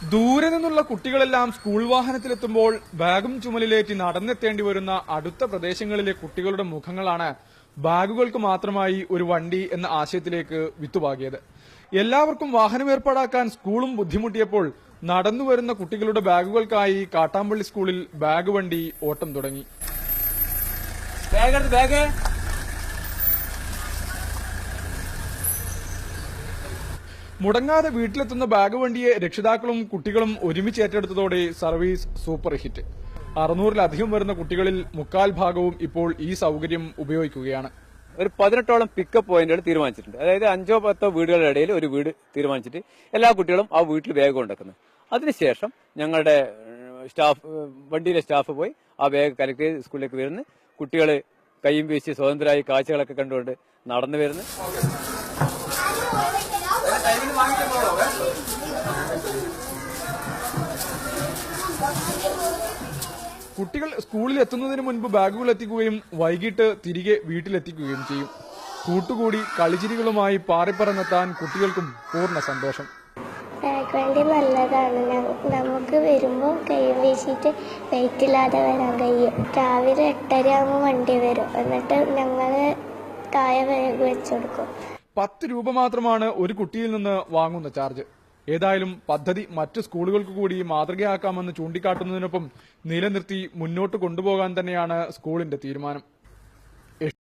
ദൂരെ നിന്നുള്ള കുട്ടികളെല്ലാം സ്കൂൾ വാഹനത്തിലെത്തുമ്പോൾ ബാഗും ചുമലിലേറ്റി നടന്നെത്തേണ്ടി വരുന്ന അടുത്ത പ്രദേശങ്ങളിലെ കുട്ടികളുടെ മുഖങ്ങളാണ് ബാഗുകൾക്ക് മാത്രമായി ഒരു വണ്ടി എന്ന ആശയത്തിലേക്ക് വിത്തുപാകിയത്. എല്ലാവർക്കും വാഹനം ഏർപ്പാടാക്കാൻ സ്കൂളും ബുദ്ധിമുട്ടിയപ്പോൾ നടന്നുവരുന്ന കുട്ടികളുടെ ബാഗുകൾക്കായി കാട്ടാമ്പള്ളി സ്കൂളിൽ ബാഗ് വണ്ടി ഓട്ടം തുടങ്ങി. മുടങ്ങാതെ വീട്ടിലെത്തുന്ന ബാഗ് വണ്ടിയെ രക്ഷിതാക്കളും കുട്ടികളും ഒരുമിച്ച് ഏറ്റെടുത്തതോടെ സർവീസ് സൂപ്പർ ഹിറ്റ്. 600-ലധികം വരുന്ന കുട്ടികളിൽ 3/4 ഭാഗവും ഇപ്പോൾ ഈ സൌകര്യം ഉപയോഗിക്കുകയാണ്. ഒരു 18ഓളം പിക്കപ്പ് പോയിന്റുകൾ തീരുമാനിച്ചിട്ടുണ്ട്. അതായത് 5-10 വീടുകളുടെ ഇടയിൽ ഒരു വീട് തീരുമാനിച്ചിട്ട് എല്ലാ കുട്ടികളും ആ വീട്ടിൽ ബാഗ് കൊണ്ടുവെക്കുന്നത്. അതിനുശേഷം ഞങ്ങളുടെ വണ്ടിയിലെ സ്റ്റാഫ് പോയി ആ ബാഗ് കളക്ട് ചെയ്ത് സ്കൂളിലേക്ക് വരുന്നു. കുട്ടികൾ കൈയും വീശി സ്വതന്ത്രമായി കാഴ്ചകളൊക്കെ കണ്ടുകൊണ്ട് നടന്നു വരുന്നു. കുട്ടികൾ സ്കൂളിൽ എത്തുന്നതിന് മുൻപ് ബാഗുകൾ എത്തിക്കുകയും വൈകിട്ട് തിരികെ വീട്ടിലെത്തിക്കുകയും ചെയ്യും. കൂട്ടുകൂടി കളിച്ചിരികളുമായി പാറിപ്പറന്നെത്താൻ കുട്ടികൾക്കും പൂർണ്ണ സന്തോഷം. ബാഗ് വണ്ടി നല്ലതാണ്. നമുക്ക് വരുമ്പോൾ കൈ വീശിയിട്ട് വെയിറ്റ് ഇല്ലാതെ വരാൻ കഴിയും. രാവിലെ 8:30 ആകുമ്പോൾ വണ്ടി വരും. എന്നിട്ട് ഞങ്ങൾ കായ ബാഗ് വെച്ചു കൊടുക്കും. 10 രൂപ മാത്രമാണ് ഒരു കുട്ടിയിൽ നിന്ന് വാങ്ങുന്ന ചാർജ്. ഏതായാലും പദ്ധതി മറ്റു സ്കൂളുകൾക്ക് കൂടി മാതൃകയാക്കാമെന്ന് ചൂണ്ടിക്കാട്ടുന്നതിനൊപ്പം നിലനിർത്തി മുന്നോട്ട് കൊണ്ടുപോകാൻ തന്നെയാണ് സ്കൂളിന്റെ തീരുമാനം.